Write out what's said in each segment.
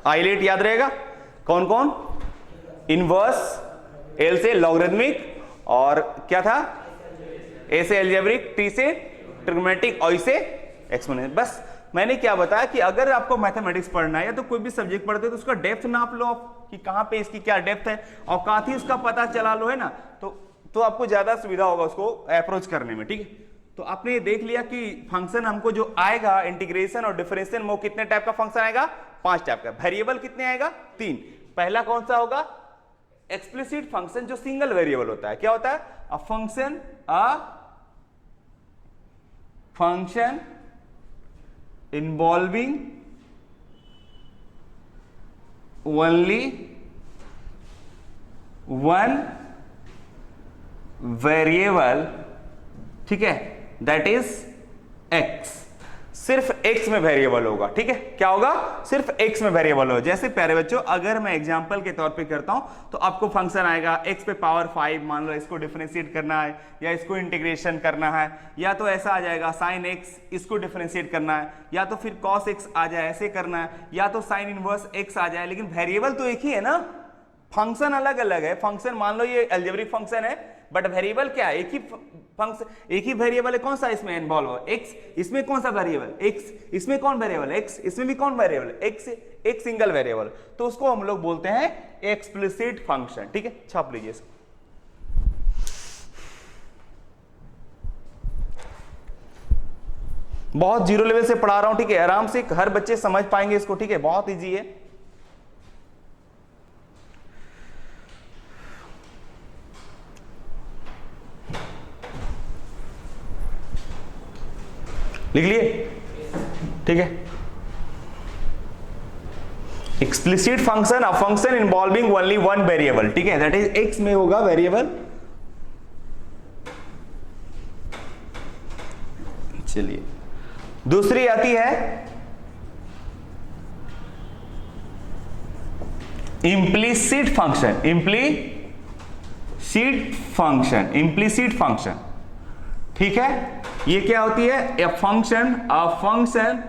Islet याद रहेगा, कौन कौन, इनवर्स, एल से लॉगरिथमिक, और क्या था, ए से अलजेब्रिक, टी से ट्रिग्नोमेट्रिक, और से एक्सपोनेंशियल। बस मैंने क्या बताया कि अगर आपको मैथमेटिक्स पढ़ना है या तो कोई भी सब्जेक्ट पढ़ते हो तो उसका डेप्थ नाप लो आप कि कहां पे इसकी क्या डेप्थ है, और काथ ही उसका पता चला लो, है ना, तो आपको ज्यादा सुविधा होगा उसको अप्रोच करने में। ठीक है, तो आपने ये देख लिया कि फंक्शन हमको जो आएगा इंटीग्रेशन और डिफरेंशियल, वो कितने टाइप का फंक्शन आएगा, 5 टाइप का। वेरिएबल कितने आएगा, 3। पहला कौन सा होगा, एक्सप्लिसिट फंक्शन, जो सिंगल वेरिएबल होता है। क्या होता है, a function involving only one variable, ठीक है, दैट इज एक्स। सिर्फ एक्स में वेरिएबल होगा। ठीक है, क्या होगा, सिर्फ एक्स में वेरिएबल होगा। जैसे प्यारे बच्चों, अगर मैं एग्जांपल के तौर पे करता हूं तो आपको फंक्शन आएगा x पे पावर 5, मान लो इसको डिफरेंशिएट करना है या इसको इंटीग्रेशन करना है, या तो ऐसा आ जाएगा sin x, इसको डिफरेंशिएट करना है, या तो फिर cos x आ जाए, ऐसे करना है, या तो sin इनवर्स x आ जाए। लेकिन वेरिएबल तो एक ही है ना, फंक्शन अलग अलग है। फंक्शन मान लो ये अलजेब्रिक फंक्शन है, बट वेरिएबल क्या है, एक ही फंक्शन, एक ही वेरिएबल है। कौन सा इसमें इन्वॉल्व हो, x, इसमें कौन सा वेरिएबल, x, इसमें कौन वेरिएबल, x, इसमें भी कौन वेरिएबल, x, एक सिंगल वेरिएबल, तो उसको हम लोग बोलते हैं एक्सप्लिसिट फंक्शन। ठीक है, छाप लीजिए इसको। बहुत जीरो लेवल से पढ़ा रहा हूं, ठीक है, आराम से हर बच्चे समझ पाएंगे इसको। ठीक है, बहुत इजी है। लिख लिए, ठीक है। एक्सप्लिसिट फंक्शन, अ function involving only one variable, ठीक है, दैट इज एक्स में होगा वेरिएबल। चलिए, दूसरी आती है इम्प्लिसिट फंक्शन। इम्प्लिसिट फंक्शन, ठीक है, ये क्या होती है, a function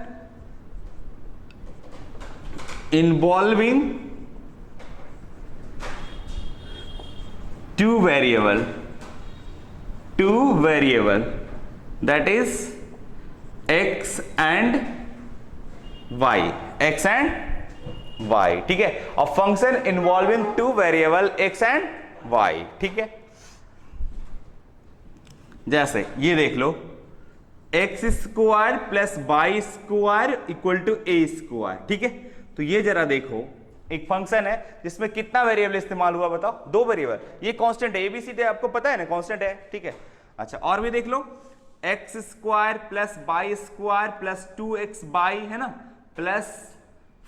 involving two variable that is x and y, ठीक है, a function involving two variable x and y, ठीक है। जैसे ये देख लो, X square plus Y square equal to A square, ठीक है। तो ये जरा देखो, एक फंक्शन है जिसमें कितना वेरिएबल इस्तेमाल हुआ, बताओ, 2 वेरिएबल। ये कांस्टेंट है, एबीसीडी आपको पता है ना, कांस्टेंट है, ठीक है। अच्छा, और भी देख लो, X square plus Y square plus 2x Y, है ना, प्लस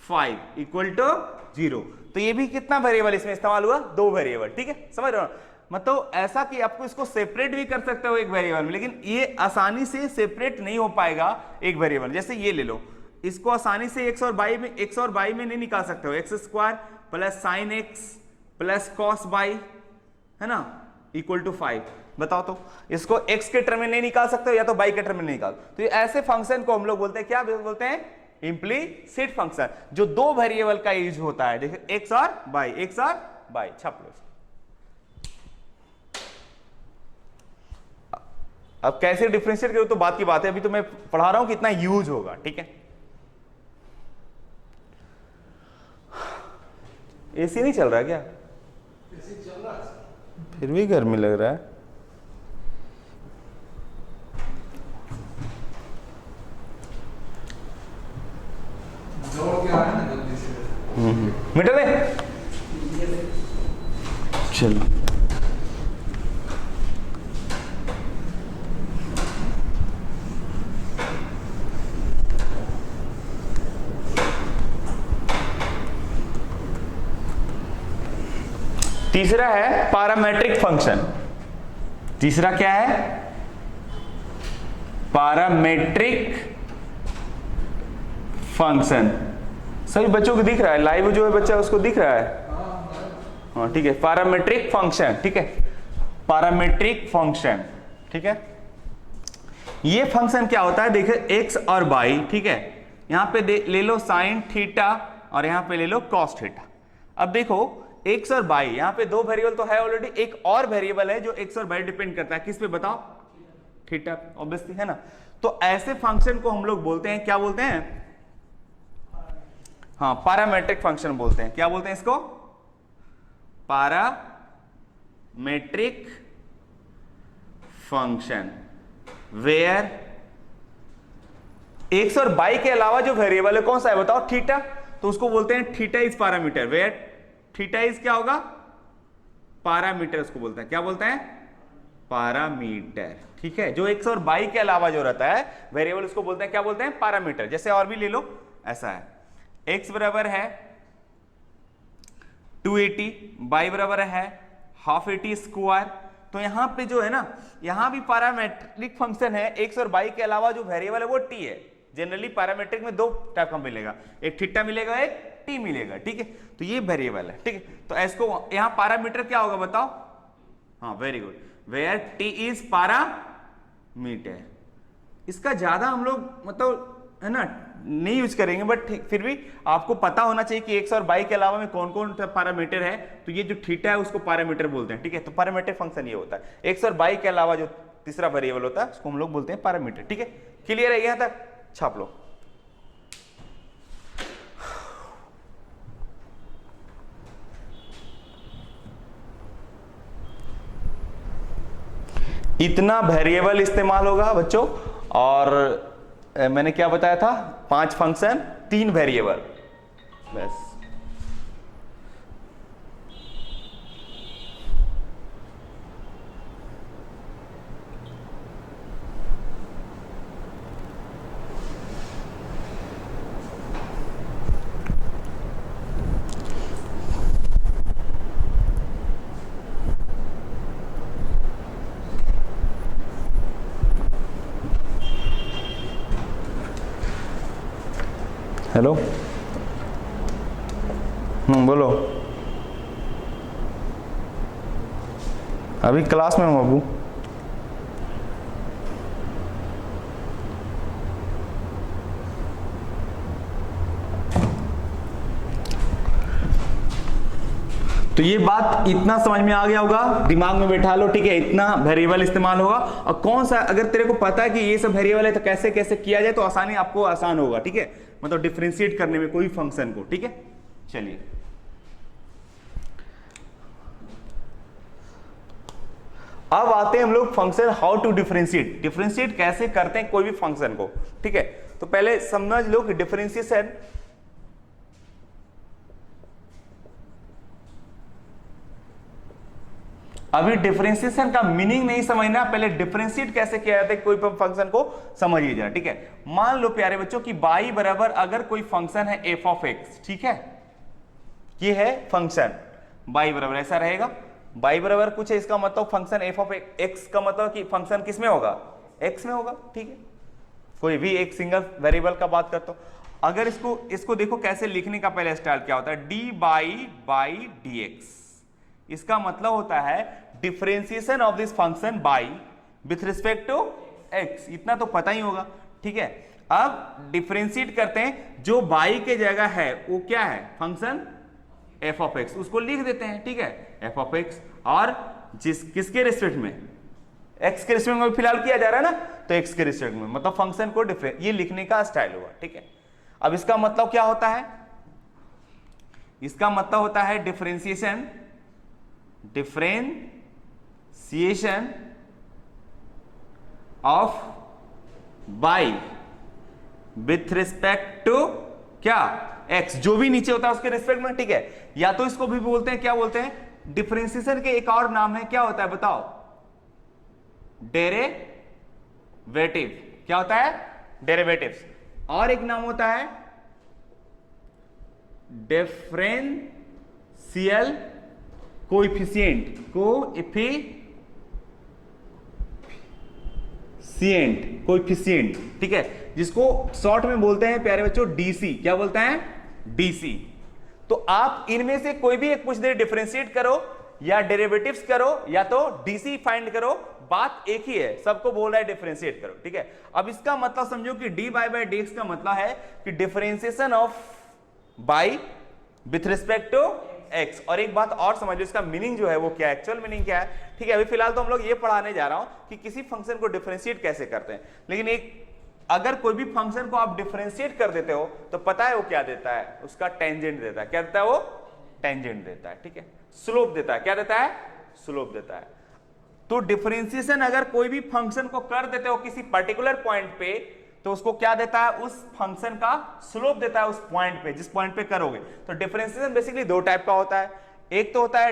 5 इक्वल टू 0। तो ये भी कितना वेरिएबल इसमें इस्तेमाल हुआ, 2 वेरिएबल, ठीक है, समझ रहे हो। मतलब ऐसा कि आपको इसको सेपरेट भी कर सकते हो एक वेरिएबल में, लेकिन ये आसानी से सेपरेट नहीं हो पाएगा एक वेरिएबल। जैसे ये ले लो, इसको आसानी से x और y में नहीं निकाल सकते हो। X square plus sine x plus cos y, है ना, इक्वल टू 5। बताओ तो, इसको x के टर्म में नहीं निकाल सकते हो या तो y के टर्म में नहीं निकाल। तो ये ऐसे फंक्शन को हम लोग बोलते हैं, क्या बोलते हैं, इम्प्लिसिट फंक्शन, जो 2 वेरिएबल का यूज होता है। देखिए, x और y, छाप लो। अब कैसे डिफरेंशिएट करो तो बात की बात है, अभी तो मैं पढ़ा रहा हूं कितना यूज होगा, ठीक है। एसी नहीं चल रहा क्या, एसी चल रहा है, फिर भी गर्मी लग रहा है। मिटा दे, चलो। तीसरा है पैरामीट्रिक फंक्शन। तीसरा क्या है, पैरामीट्रिक फंक्शन। सभी बच्चों को दिख रहा है, लाइव जो है बच्चा उसको दिख रहा है, हाँ, ठीक है। पैरामीट्रिक फंक्शन, ठीक है, पैरामीट्रिक फंक्शन, ठीक है। ये फंक्शन क्या होता है, देखिए, एक्स और वाई, ठीक है, यहां पे ले लो साइन थीटा और यहां पे ले लो cos थीटा। अब देखो x और y, यहां पे दो वेरिएबल तो है ऑलरेडी, एक और वेरिएबल है जो x और y डिपेंड करता है किस पे बताओ, थीटा, ऑब्वियसली है ना। तो ऐसे फंक्शन को हम लोग बोलते हैं, क्या बोलते हैं, हाँ पैरामेट्रिक फंक्शन बोलते हैं। क्या बोलते हैं इसको, पैरामेट्रिक फंक्शन, वेयर x और y के अलावा जो वेरिएबल है कौन सा है बताओ, थीटा, तो उसको बोलते हैं theta is parameter, where theta is क्या होगा, पैरामीटर उसको बोलते हैं, क्या बोलते हैं, पैरामीटर। ठीक है, जो x और y के अलावा जो रहता है वेरिएबल उसको बोलते हैं, क्या बोलते हैं, पैरामीटर। जैसे और भी ले लो, ऐसा है x बराबर है 280, y बराबर है हाफ 80 स्क्वायर। तो यहां पे जो है ना, यहां भी पैरामेट्रिक फंक्शन है, x और y के अलावा जो वेरिएबल है वो t है। जनरली पैरामेट्रिक में दो टाइप का मिलेगा, एक थीटा मिलेगा, एक t मिलेगा। ठीक है, तो ये वेरिएबल है। ठीक है, तो इसको यहां पैरामीटर क्या होगा बताओ, हाँ very good, where t is parameter. इसका ज्यादा हम लोग मतलब है ना नहीं यूज करेंगे, बट फिर भी आपको पता होना चाहिए कि x और y के अलावा में कौन कौन सा पैरामीटर है। तो ये जो थीटा है उसको पैरामीटर बोलते हैं। ठीक है, तो पैरामीटर फंक्शन ये होता है, x और y के अलावा जो तीसरा वेरिएबल होता है उसको हम लोग बोलते हैं पैरामीटर। ठीक है, क्लियर है, यहां तक छाप लो। इतना वेरिएबल इस्तेमाल होगा बच्चों, और मैंने क्या बताया था, 5 फंक्शन 3 वेरिएबल बस। हेलो, बोलो, अभी क्लास में हूँ बाबू। तो ये बात इतना समझ में आ गया होगा, दिमाग में बैठा लो। ठीक है, इतना वेरिएबल इस्तेमाल होगा, और कौन सा, अगर तेरे को पता है कि ये सब वेरिएबल है तो कैसे कैसे किया जाए तो आसानी, आपको आसान होगा। ठीक है, मतलब डिफरेंशिएट करने में कोई फंक्शन को। ठीक है, चलिए अब आते हैं हम लोग function how to differentiate, differentiate कैसे करते हैं कोई भी फंक्शन को। ठीक है, तो पहले समझ लो कि डिफरेंशिएशन अभी डिफरेंशिएशन का मीनिंग नहीं समझना, पहले डिफरेंशिएट कैसे किया जाता है कोई फंक्शन को समझिए जरा। ठीक है, मान लो प्यारे बच्चों कि y बराबर अगर कोई फंक्शन है f ऑफ x, ठीक है, ये है फंक्शन y बराबर ऐसा रहेगा, y बराबर कुछ है, इसका मतलब फंक्शन f ऑफ x का मतलब कि फंक्शन किस में होगा, x में होगा। ठीक है, कोई भी एक सिंगल वेरिएबल का बात करता हूं। अगर इसको देखो कैसे लिखने का पहले स्टाइल क्या होता है, dy dx, इसका मतलब होता है differentiation of this function y with respect to x, इतना तो पता ही होगा। ठीक है, अब डिफरेंशिएट करते हैं, जो y के जगह है वो क्या है, फंक्शन f ऑफ x, उसको लिख देते हैं। ठीक है, f ऑफ x, और किसके रिस्पेक्ट में, x के रिस्पेक्ट में फिलहाल किया जा रहा है ना, तो x के रिस्पेक्ट में, मतलब फंक्शन को ये लिखने का स्टाइल हुआ। ठीक है, अब इसका मतलब क्या होता है, इसका मतलब होता है differentiation of y with respect to क्या, x, जो भी नीचे होता है उसके रिस्पेक्ट में। ठीक है, या तो इसको भी बोलते हैं, क्या बोलते हैं, डिफरेंशिएशन के एक और नाम है, क्या होता है बताओ, डेरिवेटिव। क्या होता है, डेरिवेटिव्स। और एक नाम होता है डिफरेंशियल कोएफिशिएंट, कोएफिशिएंट। ठीक है, जिसको शॉर्ट में बोलते हैं प्यारे बच्चों डीसी। क्या बोलते हैं, डीसी। तो आप इनमें से कोई भी एक कुछ देर डिफरेंशिएट करो या डेरिवेटिव्स करो या तो डीसी फाइंड करो, बात एक ही है, सबको बोल रहा है डिफरेंशिएट करो। ठीक है, अब इसका मतलब समझो कि dy बाई dx का मतलब है कि differentiation of y with respect to x. और एक बात और समझ लो, इसका मीनिंग जो है वो क्या है, एक्चुअल मीनिंग क्या है, ठीक है। अभी फिलहाल तो हम लोग ये पढ़ाने जा रहा हूं कि किसी फंक्शन को डिफरेंशिएट कैसे करते हैं, लेकिन एक अगर कोई भी फंक्शन को आप डिफरेंशिएट कर देते हो तो पता है वो क्या देता है, उसका टेंजेंट देता है। क्या देता है वो? टेंजेंट देता है, ठीक है। स्लोप देता है। क्या देता है? स्लोप देता है। तो डिफरेंशिएशन अगर कोई भी फंक्शन को कर देते हो किसी पर्टिकुलर पॉइंट पे, तो उसको क्या देता है? उस फंक्शन का स्लोप देता है उस पॉइंट पे, जिस पॉइंट पे करोगे। तो डिफरेंशिएशन बेसिकली दो टाइप का होता है, एक तो होता है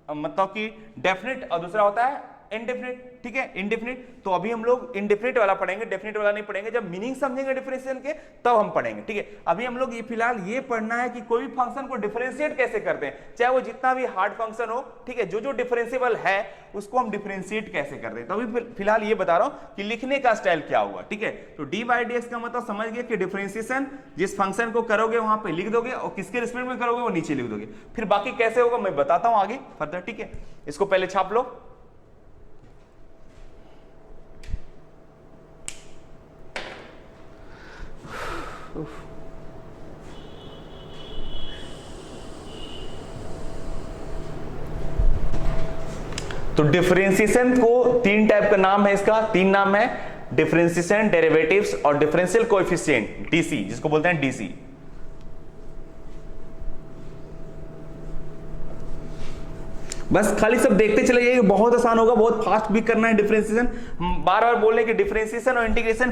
मतलब कि डेफिनेट और दूसरा होता है इनडेफिनिट, ठीक है। इनडेफिनिट तो अभी हम लोग इनडेफिनिट वाला पढ़ेंगे, डेफिनिट वाला नहीं पढ़ेंगे। जब मीनिंग समझेंगे डिफरेंशिएशन के तब हम पढ़ेंगे, ठीक है। अभी हम लोग ये फिलहाल ये पढ़ना है कि कोई भी फंक्शन को डिफरेंशिएट कैसे करते हैं, चाहे वो जितना भी हार्ड फंक्शन हो, ठीक है। जो जो डिफरेंशिएबल है उसको हम डिफरेंशिएट कैसे करते हैं, तो अभी फिलहाल ये बता रहा हूं कि लिखने का स्टाइल क्या हुआ, ठीक है। तो डी बाई डी एक्स का मतलब समझ गए कि डिफरेंशिएशन जिस फंक्शन को करोगे वहां पे लिख दोगे और किसके रिस्पेक्ट में करोगे वो नीचे लिख दोगे। फिर बाकी कैसे होगा मैं बताता हूं आगे फर्दर, ठीक है। इसको पहले छाप लो। तो डिफरेंशिएशन को तीन टाइप का नाम है, इसका तीन नाम है, डिफरेंशिएशन, डेरिवेटिव्स और डिफरेंशियल कोएफिशिएंट, डीसी, जिसको बोलते हैं डीसी। बस खाली सब देखते चले जाइए, बहुत आसान होगा, बहुत फास्ट भी करना है डिफरेंशिएशन। बार बार बोल रहे कि डिफरेंशिएशन और इंटीग्रेशन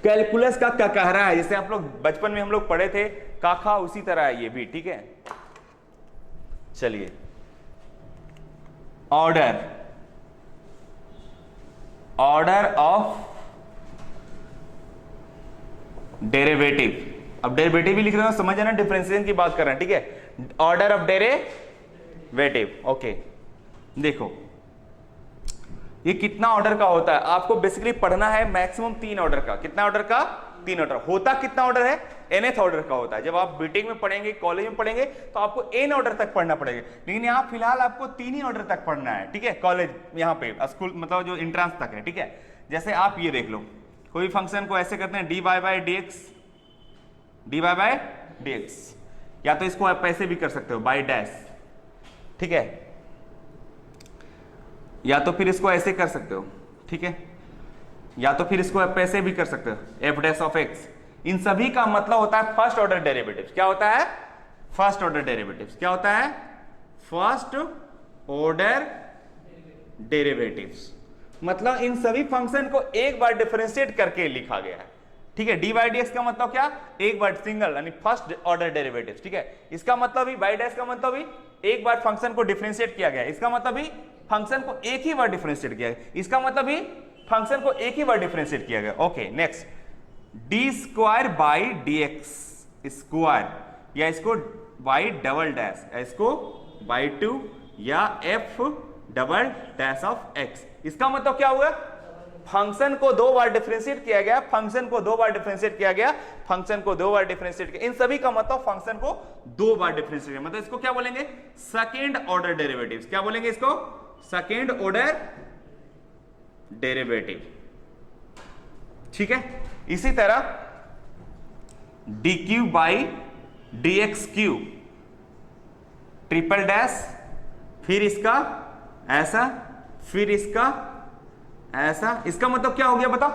कैलकुलस का ककहरा है, जैसे आप लोग बचपन में हम लोग पढ़े थे काखा, उसी तरह है ये भी, ठीक है। चलिए, ऑर्डर ऑफ डेरिवेटिव। अब डेरिवेटिव भी लिख रहे हो, समझ जाना डिफरेंशिएशन की बात कर रहे हैं, ठीक है। Order of derivative, okay. देखो ये कितना ऑर्डर का होता है, आपको बेसिकली पढ़ना है मैक्सिमम 3 ऑर्डर का। कितना ऑर्डर का? 3 ऑर्डर। होता कितना ऑर्डर है? nth ऑर्डर का होता है। जब आप बीटेक में पढ़ेंगे, कॉलेज में पढ़ेंगे, तो आपको n ऑर्डर तक पढ़ना पड़ेगा, लेकिन यहाँ फिलहाल आपको 3 ही ऑर्डर तक पढ़ना है, ठीक है। कॉलेज यहाँ पे स्कूल मतलब जो इंट्रांस तक है, ठीक है। जैसे आप ये देख लो, कोई फंक्शन को ऐसे करते हैं d y by D x, या तो इसको आप ऐसे भी कर सकते हो बाई डैश, ठीक है, या तो फिर इसको ऐसे कर सकते हो, ठीक है, या तो फिर इसको आप ऐसे भी कर सकते हो एफ डैश ऑफ एक्स। इन सभी का मतलब होता है फर्स्ट ऑर्डर डेरिवेटिव्स। क्या होता है? First order derivatives. क्या होता है? First order derivatives. मतलब इन सभी फंक्शन को एक बार डिफरेंशिएट करके लिखा गया है, ठीक है। डी बाई डी एक्स का मतलब क्या? एक बार सिंगल, यानी फर्स्ट ऑर्डर डेरिवेटिव्स, ठीक है। इसका मतलब भी बाई डैश का मतलब भी एक बार फंक्शन को डिफरेंशिएट किया गया, इसका मतलब भी फंक्शन को एक ही बार डिफरेंशिएट किया गया, इसका मतलब भी फंक्शन को एक ही बार डिफरेंशिएट किया गया। Okay, next, D square by D x square, या इसको बाई डबल डैश, या इसको बाई 2, या F double dash of x. इसका मतलब क्या हुआ? फंक्शन को 2 बार डिफरेंशिएट किया गया, फंक्शन को 2 बार डिफरेंशिएट किया गया, फंक्शन को 2 बार डिफरेंशिएट किया। इन सभी का मतलब फंक्शन को 2 बार डिफरेंशिएट किया, मतलब इसको क्या बोलेंगे? Second order derivatives. क्या बोलेंगे इसको? सेकंड ऑर्डर डेरिवेटिव, ठीक है। इसी तरह D Q by D x Q, triple dash, फिर इसका ऐसा, फिर इसका ऐसा। इसका मतलब क्या हो गया बताओ?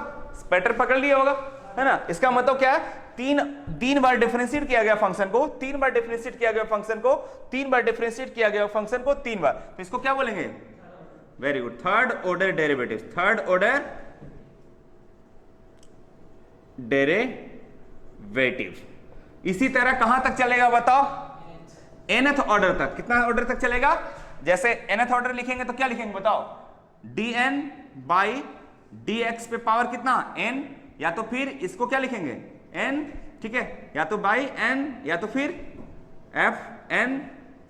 पैटर्न पकड़ लिया होगा, है ना। इसका मतलब क्या है? तीन बार डिफरेंशिएट किया गया फंक्शन को, 3 बार डिफरेंशिएट किया गया फंक्शन को, 3 बार डिफरेंशिएट किया गया फंक्शन को 3 बार, तो इसको क्या बोलेंगे? Very good, third order derivative. Third order derivative. इसी तरह कहां तक चलेगा बताओ? nth ऑर्डर तक। कितना ऑर्डर तक चलेगा? जैसे nth ऑर्डर लिखेंगे तो क्या लिखेंगे बताओ? dn बाई dx पे पावर कितना? n, या तो फिर इसको क्या लिखेंगे? n, ठीक है, या तो बाई n, या तो फिर f n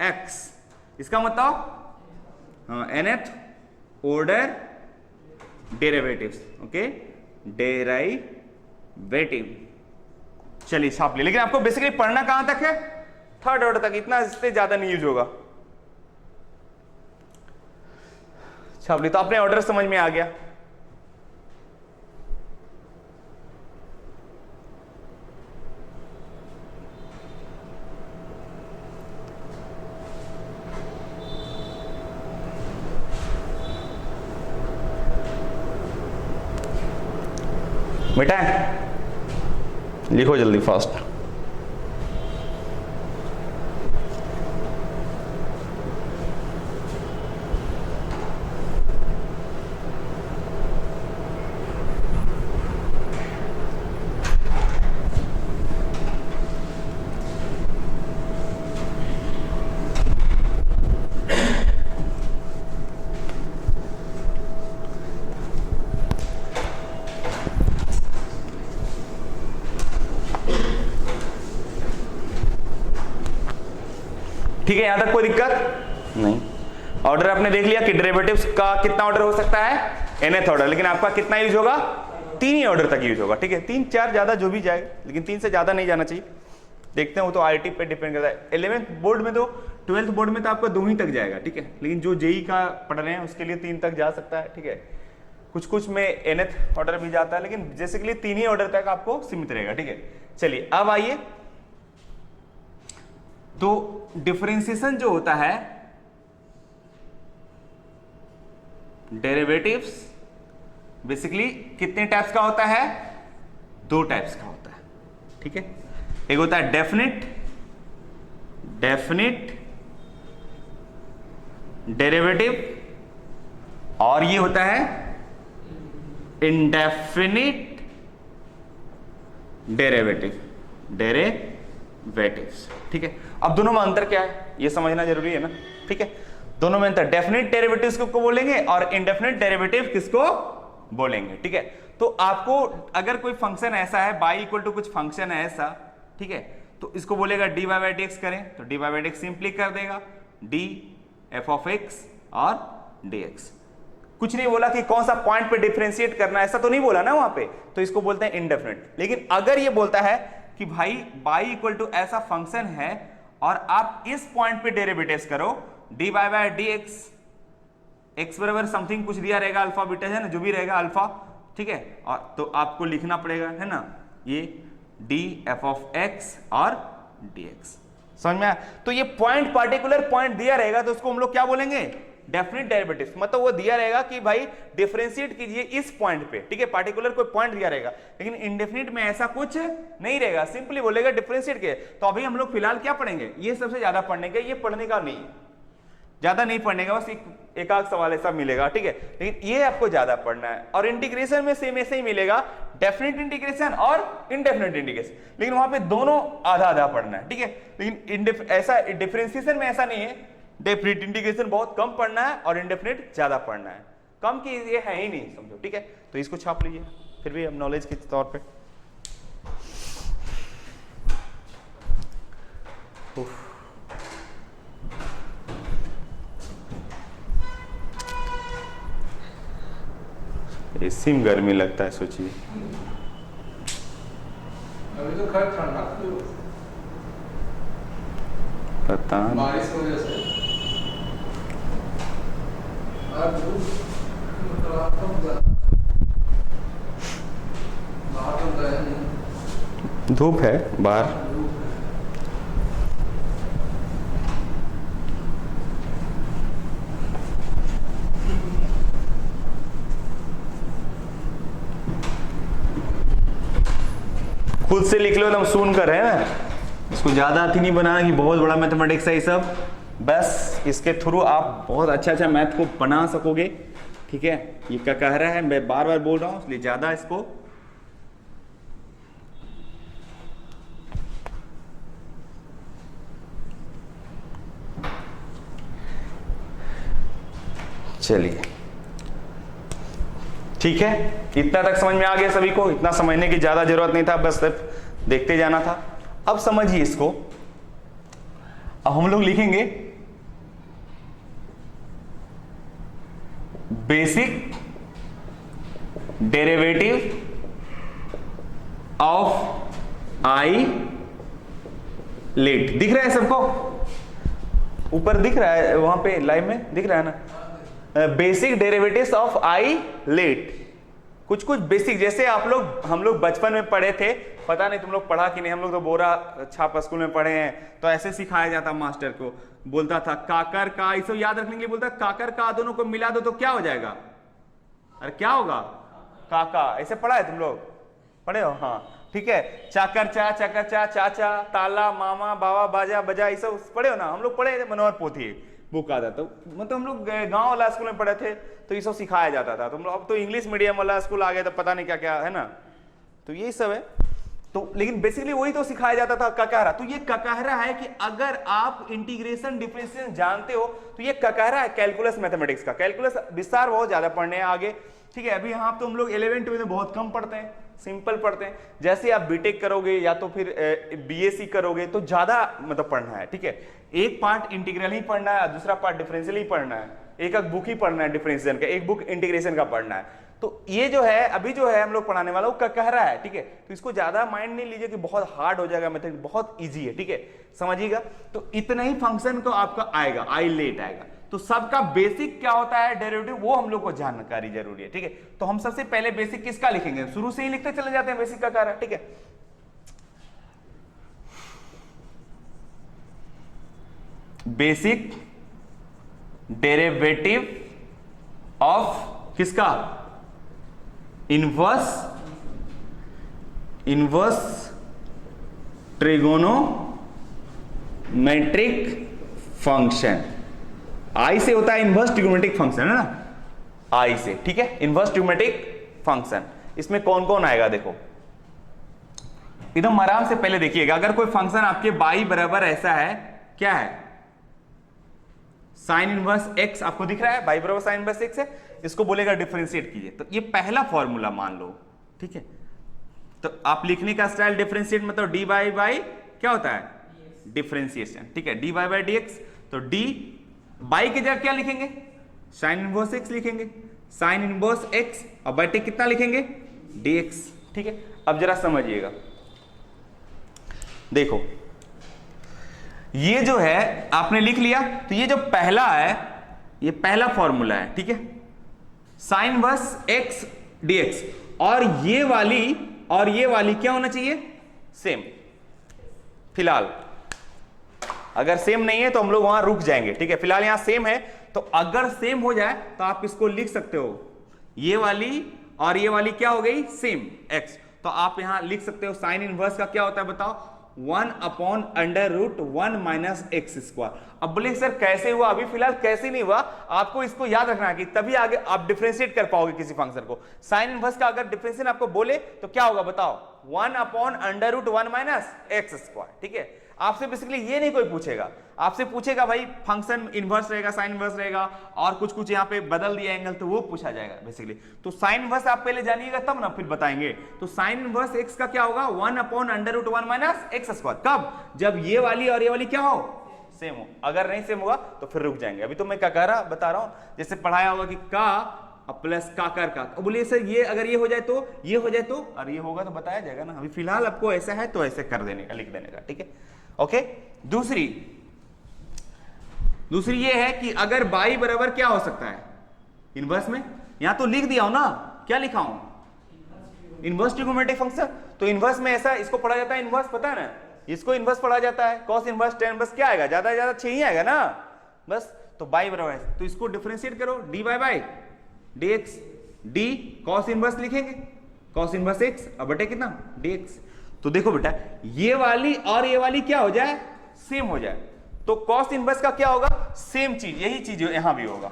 x। इसका मतलब nth order derivatives, okay, derivative. चलिए छाप लिया, लेकिन आपको बेसिकली पढ़ना कहां तक है? थर्ड ऑर्डर तक, इतना इससे ज्यादा नहीं यूज होगा। छाप लिया, तो अपने ऑर्डर समझ में आ गया। मिटाएं, लिखो जल्दी फास्ट। ठीक है, यहां तक कोई दिक्कत नहीं। ऑर्डर आपने देख लिया कि डेरिवेटिव्स का कितना ऑर्डर हो सकता है, nth ऑर्डर, लेकिन आपका कितना यूज होगा, 3 ही ऑर्डर तक यूज होगा। ठीक है, 3 4 ज्यादा जो भी जाए, लेकिन 3 से ज्यादा नहीं जाना चाहिए। देखते हैं, वो तो आईटी पे डिपेंड करता है। 11th बोर्ड में तो 12th बोर्ड में तो आपका 2 ही तक जाएगा। ठीक है, लेकिन जो जेई का पढ़ रहे हैं उसके लिए 3 तक जा सकता है। ठीक है, कुछ में nth ऑर्डर भी जाता है, लेकिन बेसिकली 3 ही ऑर्डर तक आपको सीमित रहेगा। ठीक है, चलिए अब आइए, तो डिफरेंशिएशन जो होता है, डेरिवेटिव्स बेसिकली कितने टाइप्स का होता है, 2 टाइप्स का होता है। ठीक है, एक होता है डेफिनिट डेरिवेटिव, और ये होता है इंडेफिनिट डेरिवेटिव्स। ठीक है, अब दोनों में अंतर क्या है ये समझना जरूरी है ना। ठीक है, दोनों में अंतर, डेफिनिट डेरिवेटिव्स को बोलेंगे और इंडेफिनिट डेरिवेटिव किसको बोलेंगे। ठीक है, तो आपको अगर कोई फंक्शन ऐसा है, y इक्वल टू कुछ फंक्शन है ऐसा, ठीक है, तो इसको बोलेगा dy बाई डी एक्स करें, तो dy by D x simply कर देगा d f ऑफ x और dx। कुछ नहीं बोला कि कौन सा पॉइंट पे डिफरेंशिएट करना है, ऐसा तो नहीं बोला ना वहां पे, तो इसको बोलते हैं इंडेफिनिट। लेकिन अगर ये बोलता है कि भाई y इक्वल टू ऐसा फंक्शन है और आप इस पॉइंट पे डेरिवेटिव्स करो, dy by D x, x बराबर समथिंग कुछ दिया रहेगा, अल्फा बीटा है ना, जो भी रहेगा अल्फा। ठीक है, और तो आपको लिखना पड़ेगा, है ना, ये डी एफ ऑफ एक्स और dx। समझ में आया? तो ये पॉइंट, पार्टिकुलर पॉइंट दिया रहेगा तो उसको हम लोग क्या बोलेंगे, डेफिनिट डेरिवेटिव। मतलब वो दिया रहेगा कि भाई डिफरेंशिएट कीजिए इस पॉइंट पे। ठीक है, पार्टिकुलर कोई पॉइंट दिया रहेगा, लेकिन इंडेफिनिट में ऐसा कुछ नहीं रहेगा, सिंपली बोलेगा डिफरेंशिएट के। तो अभी हम लोग फिलहाल क्या पढ़ेंगे, ये सबसे ज्यादा पढ़ने का, ये पढ़ने का नहीं, ज्यादा नहीं पढ़ने का, बस एक आध सवाल ऐसा मिलेगा। ठीक है, लेकिन ये आपको ज्यादा पढ़ना है। और इंटीग्रेशन में सेम ऐसे ही मिलेगा, डेफिनेट इंटीग्रेशन और इनडेफिनेट इंटीग्रेशन, लेकिन वहां पे दोनों आधा आधा पढ़ना है। ठीक है, लेकिन ऐसा डिफरेंशिएशन में ऐसा नहीं है, डेफिनेट इंटीग्रेशन बहुत कम पढ़ना है और इंडेफिनेट ज्यादा पढ़ना है। कम की ये है ही नहीं, समझो। ठीक है, तो इसको छाप लीजिए, फिर भी हम नॉलेज के तौर पे। इसी में गर्मी लगता है, सोचिए। अभी तो खैर ठंडा पता नहीं, बारिश की वजह से धूप है बाहर। खुद से लिख लो, एकदम सुन कर, है ना, इसको ज्यादा अथी नहीं बनाना कि बहुत बड़ा मैथमेटिक्स है ये सब। बस इसके थ्रू आप बहुत अच्छा मैथ को बना सकोगे। ठीक है, ये क्या कह रहा है, मैं बार बार बोल रहा हूं, इसलिए ज्यादा इसको चलिए। ठीक है, इतना तक समझ में आ गया सभी को, इतना समझने की ज्यादा जरूरत नहीं था, बस सिर्फ देखते जाना था। अब समझिए इसको, अब हम लोग लिखेंगे basic derivative of I let. दिख रहा है सबको, ऊपर दिख रहा है, वहां पे लाइव में दिख रहा है ना, basic derivatives of I let. कुछ बेसिक, जैसे हम लोग बचपन में पढ़े थे, पता नहीं तुम लोग पढ़ा कि नहीं, हम लोग तो बोरा छाप स्कूल में पढ़े हैं, तो ऐसे सिखाया जाता, मास्टर को बोलता था काकर का, इसे याद रखने के लिए बोलता, काकर का दोनों को मिला दो तो क्या हो जाएगा, अरे क्या होगा, काका। ऐसे पढ़ा है तुम लोग, पढ़े हो? हाँ ठीक है, चाकर चा, चकर चा, चाचा, ताला, मामा, बाबा, बाजा, बजा, ये सब पढ़े हो ना? हम लोग पढ़े थे, मनोहर पोथी बुक आता, तो मतलब हम लोग गांव वाला स्कूल में पढ़े थे, तो ये सब सिखाया जाता था। तो हम लोग अब तो इंग्लिश मीडियम वाला स्कूल आ गया, तो पता नहीं क्या क्या है ना, तो यही सब है। तो लेकिन बेसिकली वही तो सिखाया जाता था, ककाहरा। तो ये ककाहरा है कि अगर आप इंटीग्रेशन डिफरेंशिएशन जानते हो तो ये ककाहरा है कैलकुलस मैथमेटिक्स का। कैलकुलस विस्तार बहुत ज्यादा पढ़ने हैं आगे, ठीक है। अभी यहाँ तो हम लोग 11th में बहुत कम पढ़ते हैं, सिंपल पढ़ते हैं। जैसे आप बीटेक करोगे या तो फिर बीएससी करोगे तो ज्यादा मतलब पढ़ना है, ठीक है। एक पार्ट इंटीग्रल ही पढ़ना है, दूसरा पार्ट डिफरेंशियल ही पढ़ना है, एक बुक ही पढ़ना है डिफरेंशियल का, एक बुक इंटीग्रेशन का पढ़ना है। तो ये जो है अभी जो है हम लोग पढ़ाने वाला वो ककाहरा है, ठीक है। तो इसको ज्यादा माइंड नहीं लीजिए कि बहुत हार्ड हो जाएगा, मेथड बहुत इजी है, ठीक है, समझिएगा। तो इतना ही फंक्शन को आपका आएगा, आइलेट आएगा। तो सबका बेसिक क्या होता है, डेरिवेटिव, वो हम लोग को जानकारी जरूरी है, ठीक है। तो हम सबसे पहले बेसिक किसका लिखेंगे, शुरू से ही लिखते चले जाते हैं बेसिक ककाहरा, ठीक है। बेसिक डेरिवेटिव ऑफ किसका, इनवर्स ट्रिगोनोमेट्रिक फंक्शन। आई से होता है इनवर्स ट्रिगोनोमेट्रिक फंक्शन, है ना, आई से, ठीक है। इनवर्स ट्रिगोनोमेट्रिक फंक्शन, इसमें कौन कौन आएगा देखो, एकदम आराम से पहले देखिएगा। अगर कोई फंक्शन आपके बाई बराबर ऐसा है, क्या है, साइन इनवर्स एक्स आपको दिख रहा है, बाई बराबर साइन इनवर्स एक्स है, इसको बोलेगा डिफरेंशिएट कीजिए। तो ये पहला फॉर्मूला मान लो, ठीक है। तो आप लिखने का स्टाइल डिफरेंशिएट मतलब डी बाई बाई क्या होता है, डिफरेंशिएशन, ठीक है, D by by D x. तो डी बाई की जगह क्या लिखेंगे, साइन इनवर्स एक्स लिखेंगे, साइन इनवर्स एक्स, और बाई कितना लिखेंगे, डी एक्स, ठीक है। अब जरा समझिएगा, देखो ये जो है आपने लिख लिया, तो ये जो पहला है ये पहला फॉर्मूला है, ठीक है, साइन इनवर्स एक्स डीएक्स। और ये वाली क्या होना चाहिए, सेम। फिलहाल अगर सेम नहीं है तो हम लोग वहां रुक जाएंगे, ठीक है। फिलहाल यहां सेम है, तो अगर सेम हो जाए तो आप इसको लिख सकते हो, ये वाली और ये वाली क्या हो गई, सेम एक्स। तो आप यहां लिख सकते हो साइन इनवर्स का क्या होता है बताओ, 1/√1 माइनस एक्स स्क्वायर। अब बोले सर कैसे हुआ, अभी फिलहाल कैसे नहीं हुआ, आपको इसको याद रखना है कि तभी आगे आप डिफरेंशिएट कर पाओगे किसी फंक्शन को। साइन इनवर्स का अगर डिफरेंशिएट आपको बोले तो क्या होगा बताओ, 1/√1 माइनस एक्स स्क्वायर, ठीक है। आपसे बेसिकली ये नहीं कोई पूछेगा, आपसे पूछेगा भाई फंक्शन इनवर्स रहेगा, साइन इनवर्स रहेगा, और कुछ कुछ यहाँ पे बदल दिया एंगल, तो वो पूछा जाएगा बेसिकली। तो साइन इनवर्स आप पहले जानिएगा तब ना फिर बताएंगे। तो साइन इनवर्स एक्स का क्या होगा, 1/√1 माइनस एक्स स्क्वायर। कब, जब ये वाली और ये वाली क्या हो, सेम हो। अगर नहीं सेम होगा तो फिर रुक जाएंगे। अभी तो मैं ककाहरा बता रहा हूं, जैसे पढ़ाया होगा कि का प्लस काकर का, तो बोलिए सर ये अगर ये हो जाए तो, ये हो जाए तो, और ये होगा तो बताया जाएगा ना। अभी फिलहाल आपको ऐसा है तो ऐसे कर देने का, लिख देने का, ठीक है, ओके। दूसरी ये है कि अगर बाई बराबर क्या हो सकता है इनवर्स में, यहां तो लिख दिया हूं ना, क्या लिखा हूं, इनवर्स ट्रिगोनोमेट्रिक फंक्शन। तो इनवर्स में ऐसा इसको पढ़ा जाता है, इनवर्स पता है ना, इसको इनवर्स पढ़ा जाता है, cos इनवर्स tan इनवर्स क्या आएगा, ज्यादा से ज्यादा 6 ही आएगा ना बस। तो बाई बराबर है, तो इसको डिफरेंशिएट करो, D by by D x, D cos inverse लिखेंगे, cos इनवर्स एक्स और बटे कितना, डी एक्स। तो देखो बेटा ये वाली और ये वाली क्या हो जाए, सेम हो जाए, तो cos इनवर्स का क्या होगा, सेम चीज, यही चीज यहां भी होगा,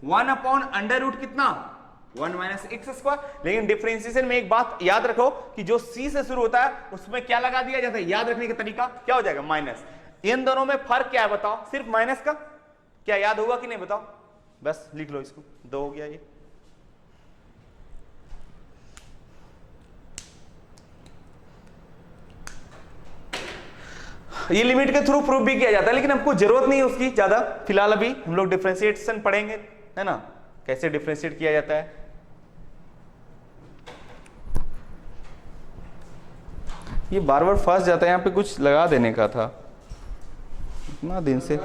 1/√, कितना, 1 माइनस एक्स स्क्वायर। लेकिन डिफरेंशिएशन में एक बात याद रखो कि जो सी से शुरू होता है उसमें क्या लगा दिया जाता है, याद रखने का तरीका क्या हो जाएगा, माइनस। इन दोनों में फर्क क्या है बताओ, सिर्फ माइनस का, क्या याद होगा कि नहीं बताओ, बस लिख लो इसको, 2 हो गया ये लिमिट के थ्रू प्रूफ भी किया जाता है, लेकिन हमको जरूरत नहीं है उसकी ज्यादा। फिलहाल अभी हम लोग डिफरेंशिएशन पढ़ेंगे, है ना, कैसे डिफरेंशिएट किया जाता है। ये बार बार फंस जाता है, यहाँ पे कुछ लगा देने का था इतना दिन से।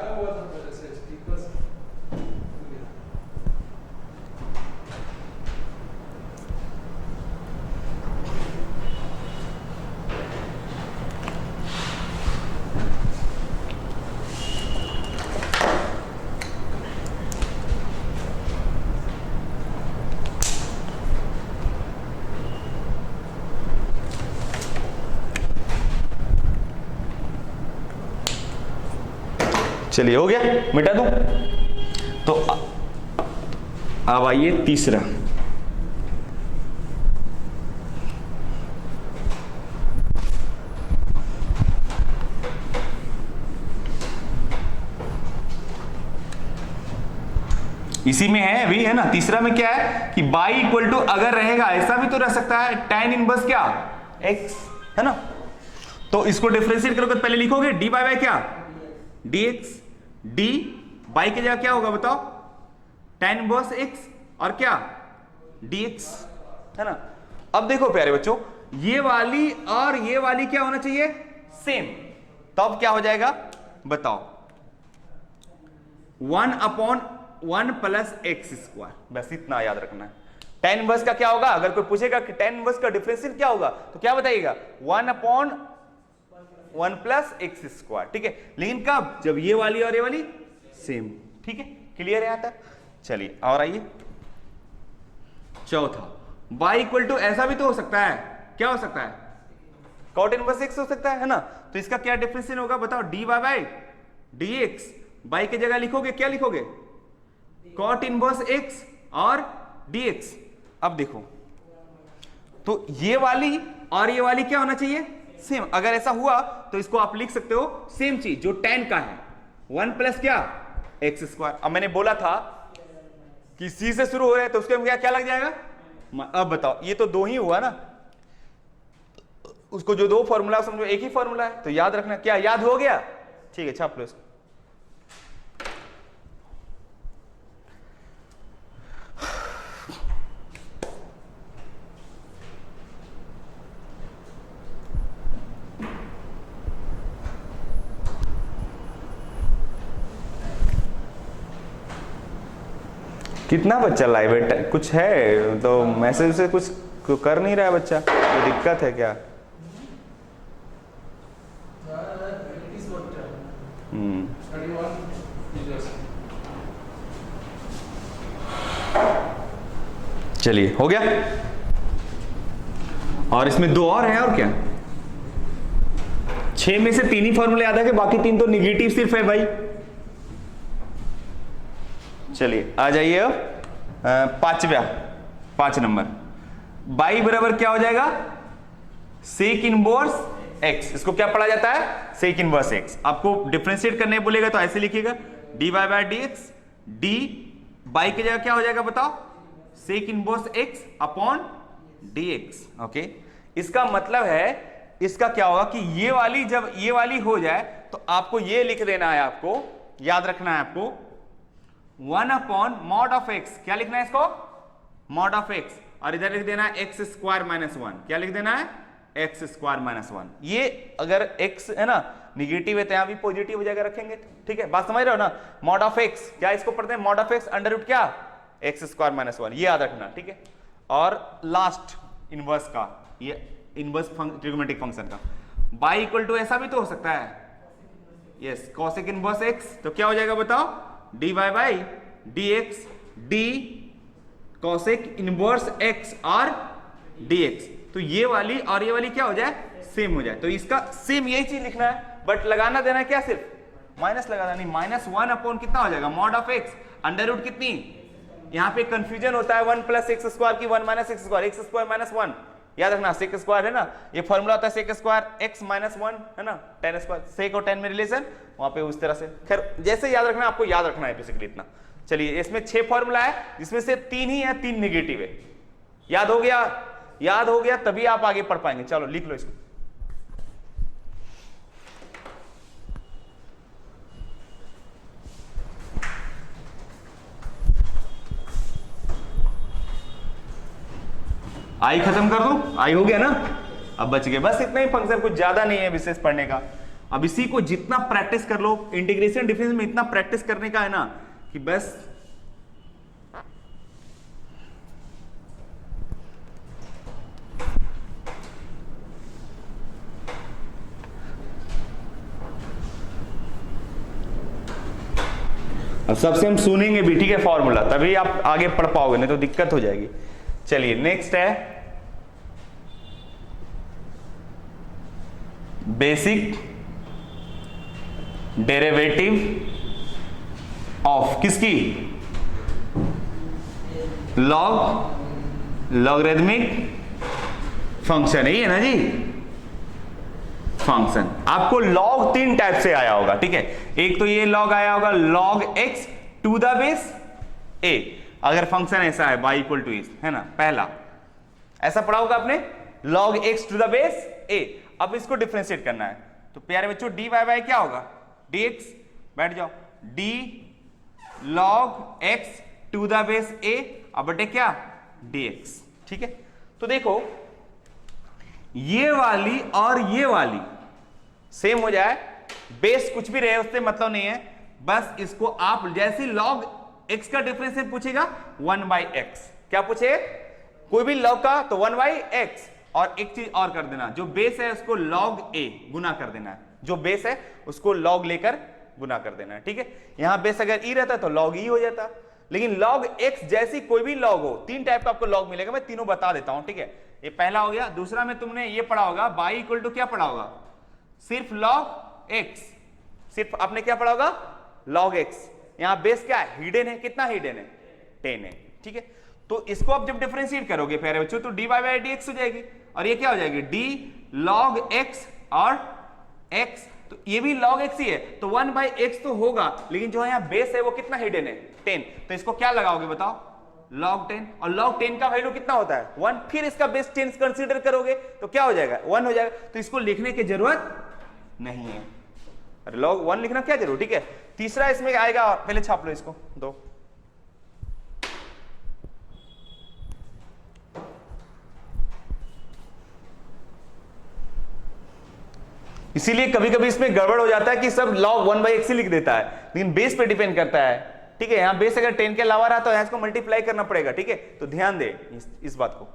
चलिए हो गया, मिटा दूं। तो अब आइए तीसरा। इसी में है अभी, है ना। तीसरा में क्या है कि बाई इक्वल टू अगर रहेगा, ऐसा भी तो रह सकता है tan इनवर्स क्या x, है ना। तो इसको डिफरेंशिएट करोगे तो पहले लिखोगे डी बाई क्या dx, डी बाई की जगह क्या होगा बताओ, tan इनवर्स x और क्या dx, है ना। अब देखो प्यारे बच्चों, ये वाली और ये वाली क्या होना चाहिए सेम, तो अब क्या हो जाएगा बताओ, 1/1 प्लस एक्स स्क्वायर, बस इतना याद रखना है। tan इनवर्स का क्या होगा, अगर कोई पूछेगा कि tan इनवर्स का डिफरेंशियल क्या होगा तो क्या बताइएगा 1/1 प्लस एक्स स्क्वायर, ठीक है। लेकिन कब, जब ये वाली और ये वाली सेम, ठीक है। क्लियर है यहां तक। चलिए और आइए चौथा, y इक्वल टू ऐसा भी तो हो सकता है, क्या हो सकता है cot इनवर्स x हो सकता है ना। तो इसका क्या डिफरेंशियल होगा बताओ, D by D x, y की जगह लिखोगे क्या लिखोगे cot इनवर्स x और dx। अब देखो तो ये वाली और ये वाली क्या होना चाहिए सेम, अगर ऐसा हुआ तो इसको आप लिख सकते हो सेम चीज जो tan का है 1 प्लस क्या एक्स स्क्वायर। अब मैंने बोला था कि c से शुरू हो रहा है तो उसके क्या लग जाएगा, अब बताओ ये तो दो ही हुआ ना, उसको जो दो फॉर्मूला समझो एक ही फॉर्मूला है, तो याद रखना, क्या याद हो गया, ठीक है छाप लो इसको। कितना बच्चा लाइव है, कुछ है तो मैसेज से कुछ कर नहीं रहा है बच्चा, तो दिक्कत है क्या। चलिए हो गया, और इसमें दो और हैं और क्या, 6 में से 3 ही फॉर्मूले याद है कि बाकी 3 तो निगेटिव सिर्फ है भाई। चलिए आ जाइए अब 5 नंबर, बाई बराबर क्या हो जाएगा सेक इनवर्स एक्स, इसको क्या पढ़ा जाता है सेक इनवर्स एक्स। आपको डिफरेंशिएट करने बोलेगा तो ऐसे लिखिएगा d by by D x, d y की जगह क्या हो जाएगा बताओ sec inverse x upon d x, okay. इसका मतलब है इसका क्या होगा कि ये वाली जब ये वाली हो जाए तो आपको ये लिख देना है, आपको याद रखना है, आपको 1 अपॉन मॉड ऑफ एक्स, क्या लिखना है इसको मॉड ऑफ एक्स, और इधर लिख देना है एक्स स्क्वायर माइनस 1, क्या लिख देना है एक्स स्क्वायर माइनस 1। ये अगर एक्स है ना निगेटिव है तो यहां भी पॉजिटिव जगह रखेंगे, ठीक है, बात समझ रहे हो ना। मॉड ऑफ एक्स क्या इसको पढ़ते हैं mod of x under root क्या एक्स स्क्वायर माइनस 1, ये याद रखना, ठीक है। और लास्ट इनवर्स का, ये इनवर्स ट्रिगोनोमेट्रिक फंक्शन का बाई इक्वल टू ऐसा भी तो हो सकता है, यस कॉसेक इनवर्स एक्स, तो क्या हो जाएगा बताओ d y by D x, d cosec inverse x और डी एक्स। तो ये वाली और ये वाली क्या हो जाए सेम हो जाए, तो इसका सेम यही चीज लिखना है, बट लगाना देना है क्या सिर्फ माइनस लगाना नहीं, -1 अपॉन कितना हो जाएगा mod of x under root कितनी, यहां पे कंफ्यूजन होता है 1 प्लस एक्स स्क्वायर की 1 minus x square, x square minus 1 याद रखना, सेक स्क्वायर है ना, ये फॉर्मूला होता है सेक स्क्वायर एक्स माइनस 1 है ना, tan स्क्वायर, सेक और tan में रिलेशन वहां पे उस तरह से, खैर जैसे याद रखना आपको याद रखना है बेसिकली इतना। चलिए इसमें 6 फॉर्मूला है जिसमें से 3 ही है, 3 नेगेटिव है, याद हो गया, याद हो गया तभी आप आगे पढ़ पाएंगे। चलो लिख लो इसको, आई खत्म कर दो, आई हो गया ना, अब बच गए, बस इतना ही फंक्शन, कुछ ज्यादा नहीं है विशेष पढ़ने का। अब इसी को जितना प्रैक्टिस कर लो, इंटीग्रेशन डिफरेंस में इतना प्रैक्टिस करने का है ना कि बस अब सबसे हम सुनेंगे भी, ठीक है, फॉर्मूला, तभी आप आगे पढ़ पाओगे, नहीं तो दिक्कत हो जाएगी। चलिए नेक्स्ट है बेसिक डेरिवेटिव ऑफ किसकी, लॉगरिथमिक फंक्शन है ये ना जी, फंक्शन। आपको लॉग 3 टाइप से आया होगा, ठीक है। एक तो ये लॉग आया होगा log x to the base a, अगर फंक्शन ऐसा है y इक्वल टू इस, है ना, पहला ऐसा पढ़ा होगा आपने, log x to the base a। अब इसको डिफरेंशिएट करना है, तो प्यारे बच्चों dy बाय क्या होगा, dx, बैठ जाओ, d log x to the base a अब बटे क्या dx, ठीक है। तो देखो ये वाली और ये वाली सेम हो जाए, बेस कुछ भी रहे उससे मतलब नहीं है, बस इसको आप जैसे log x का डिफरेंशिएट पूछेगा 1/x, क्या पूछे, कोई भी log का तो 1/x, और एक चीज और कर देना, जो बेस है उसको log a गुना कर देना है, जो बेस है उसको log लेकर गुना कर देना है, ठीक है। यहां बेस अगर e रहता तो log e हो जाता, लेकिन log x जैसी कोई भी log हो, 3 टाइप का आपको log मिलेगा, मैं तीनों बता देता हूं, ठीक है। ये पहला हो गया। दूसरा में तुमने ये पढ़ा होगा y इक्वल टू क्या पढ़ा होगा, सिर्फ log x, सिर्फ आपने क्या पढ़ा होगा log x। यहां बेस क्या है, हिडन है, कितना हिडन है, 10 है, ठीक है। तो इसको आप जब डिफरेंशिएट करोगे प्यारे बच्चों तो dy बाय dx हो जाएगी, और ये क्या हो जाएगी d log x और x, तो ये भी log x ही है, तो 1/x तो होगा, लेकिन जो यहाँ बेस है वो कितना हिडन है, 10, तो इसको क्या लगाओगे बताओ, log 10, और log 10 का वैल्यू कितना होता है 1, फिर इसका बेस 10 कंसीडर करोगे तो क्या हो जाएगा 1 हो जाएगा, तो इसको लिखने की जरूरत नहीं है, अरे log 1 लिखना क्या जरूर, ठीक है। तीसरा इसमें आएगा, पहले छाप लो इसको, दो इसीलिए कभी कभी इसमें गड़बड़ हो जाता है कि सब log 1/x ही लिख देता है, लेकिन बेस पे डिपेंड करता है, ठीक है। यहां बेस अगर 10 के अलावा रहा तो यहां इसको मल्टीप्लाई करना पड़ेगा, ठीक है, तो ध्यान दे इस बात को।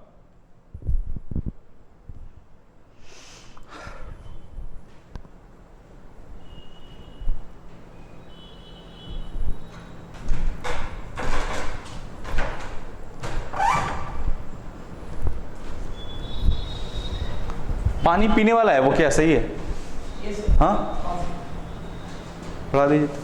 पानी पीने वाला है वो, क्या सही है, हाँ पढ़ा दीजिए तो।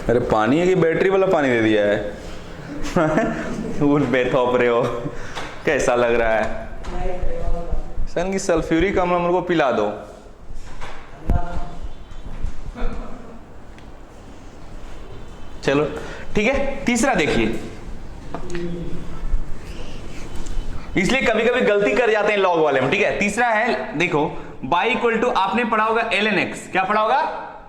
अरे पानी है कि बैटरी वाला पानी दे दिया है उन पे थोप रहे हो, कैसा लग रहा है, सन की सल्फ्यूरिक अम्ल मेरे को पिला दो। चलो ठीक है, तीसरा देखिए, इसलिए कभी कभी गलती कर जाते हैं लॉग वाले में, ठीक है। तीसरा है, देखो y इक्वल टू आपने पढ़ा होगा ln x, क्या पढ़ा होगा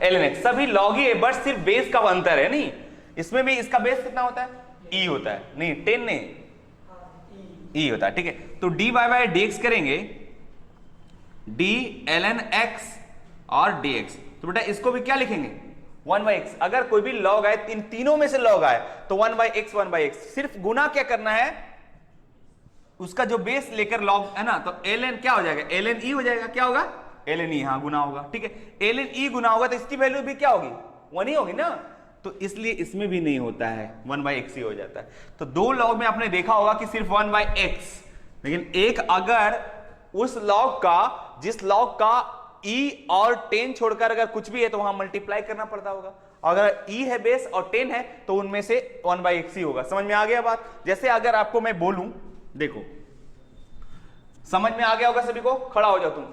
ln x, सभी लॉग ही है, बट सिर्फ बेस का अंतर है, नहीं इसमें भी इसका बेस कितना होता है, e होता है, नहीं 10 नहीं e होता है, ठीक है। तो dy बाय dx करेंगे, d ln x और dx, तो बेटा इसको भी क्या लिखेंगे 1/x, अगर कोई भी लॉग आए, इन तीनों में से लॉग आए तो 1/x, सिर्फ गुना क्या करना है, उसका जो बेस लेकर लॉग है ना, तो ln क्या हो जाएगा, ln e हो जाएगा, क्या होगा ln e, हाँ गुना होगा, ठीक है। ln e गुना होगा तो इसकी वैल्यू भी क्या होगी 1 ही होगी ना, तो इसलिए इसमें भी नहीं होता है, 1/x ही हो जाता है। तो दो लॉग में आपने देखा होगा कि सिर्फ 1/x, लेकिन एक अगर उस लॉग का, जिस लॉग का e और 10 छोड़कर अगर कुछ भी है तो वहां मल्टीप्लाई करना पड़ता होगा, अगर e है बेस और 10 है तो उनमें से 1/x ही होगा। समझ में आ गया बात। जैसे अगर आपको मैं बोलूं, देखो समझ में आ गया होगा सभी को, खड़ा हो जाओ तुम।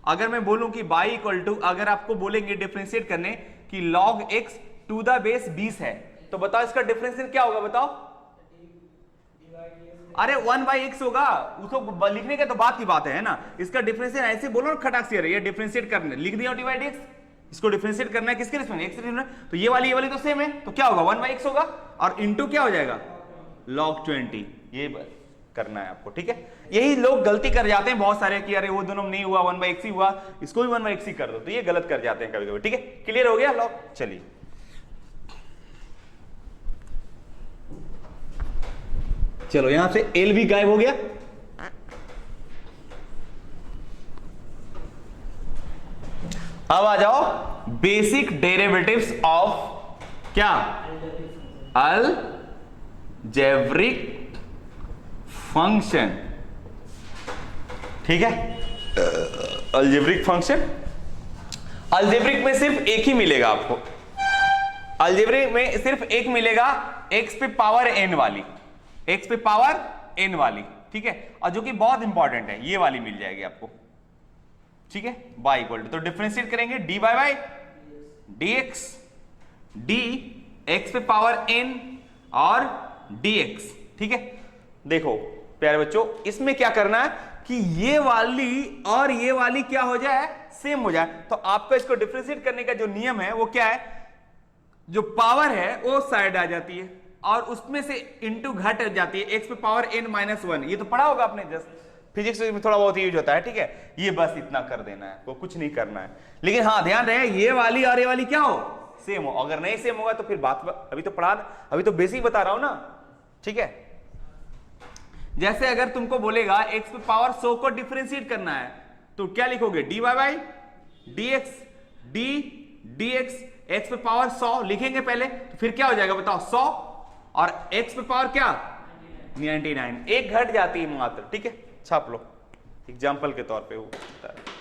अगर मैं बोलूं कि y इक्वल टू, अगर आपको बोलेंगे डिफरेंशिएट करने कि log x to the base 20 है, तो बताओ इसका डिफरेंशिएट क्या होगा, बताओ। अरे 1/x होगा, उसको लिखने के तो बात की बात है ना, इसका डिफरेंशिएट ऐसे बोलो ना खटाक से, ये डिफरेंशिएट करने लिख दिया dy/dx, इसको डिफरेंशिएट करना है किसके रिस्पेक्ट, x रिस्पेक्ट, तो ये वाली तो सेम है, तो क्या होगा 1/x होगा, और इनटू क्या हो जाएगा log 20, ये करना है आपको, ठीक है। यही लोग गलती कर जाते हैं बहुत सारे कि अरे वो दोनों नहीं हुआ 1/x ही हुआ, इसको भी 1/x ही कर दो, तो ये गलत कर जाते हैं कभी कभी, ठीक है। क्लियर हो गया लॉग, चलिए चलो यहां से एल भी गायब हो गया, अब आ जाओ बेसिक डेरिवेटिव्स ऑफ क्या, अलजेब्रिक फंक्शन। ठीक है, अलजेब्रिक फंक्शन, अलजेब्रिक में सिर्फ एक ही मिलेगा आपको, अलजेब्रिक में सिर्फ एक मिलेगा, x पे पावर n वाली, x पे पावर n वाली। ठीक है, और जो कि बहुत इंपॉर्टेंट है, ये वाली मिल जाएगी आपको। ठीक है, y इक्वल टू, तो डिफरेंशिएट करेंगे dy by dx, d x पे पावर n और dx। ठीक है, देखो प्यारे बच्चों, इसमें क्या करना है कि ये वाली और ये वाली क्या हो जाए, सेम हो जाए। तो आपको इसको डिफरेंशिएट करने का जो नियम है वो क्या है, जो पावर है वो साइड आ जाती है और उसमें से इंटू घट जाती है, x पे पावर n माइनस 1। ये तो पढ़ा होगा आपने, जस्ट फिजिक्स में थोड़ा बहुत यूज होता है। ठीक है, ये बस इतना कर देना है, वो कुछ नहीं करना है। लेकिन हाँ ध्यान रहे, ये वाली और ये वाली क्या हो, सेम हो। अगर नहीं सेम होगा तो फिर बात, अभी तो पढ़ा, अभी तो बेसिक बता रहा हूं ना। ठीक है, जैसे अगर तुमको बोलेगा x पे पावर 100 को डिफरेंशिएट करना है तो क्या लिखोगे, dy by dx, d dx x पे पावर 100 लिखेंगे पहले, तो फिर क्या हो जाएगा बताओ, 100 और x पे पावर क्या 99, एक घट जाती है मात्र। ठीक है, छाप लो एग्जाम्पल के तौर पे वो होता है।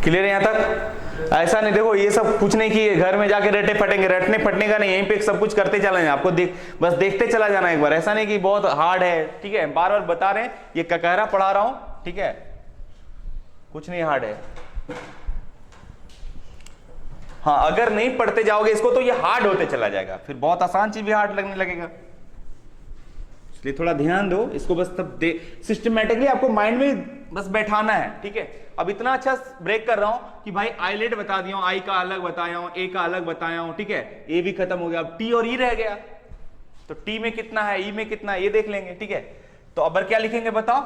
क्लियर है यहां तक? ऐसा नहीं, देखो ये सब कुछ नहीं कि घर में जाके रटे फटेंगे, रटने फटने का नहीं, यहीं पे सब कुछ करते चला जाए, आपको बस देखते चला जाना एक बार। ऐसा नहीं कि बहुत हार्ड है। ठीक है, बार बार बता रहे हैं, ये ककहरा पढ़ा रहा हूं। ठीक है, कुछ नहीं हार्ड है। हाँ, अगर नहीं पढ़ते जाओगे इसको तो ये हार्ड होते चला जाएगा, फिर बहुत आसान चीज भी हार्ड लगने लगेगा। इसलिए थोड़ा ध्यान दो इसको, बस तब सिस्टमेटिकली आपको माइंड में बस बैठाना है। ठीक है, अब इतना अच्छा ब्रेक कर रहा हूं कि भाई आईलेट बता दिया हूं, आई का अलग बताया हूं, ए का अलग बताया हूं। ठीक है, ए भी खत्म हो गया, अब टी और ई रह गया, तो टी में कितना है, ई में कितना है, ये देख लेंगे। ठीक है, तो अब क्या लिखेंगे बताओ,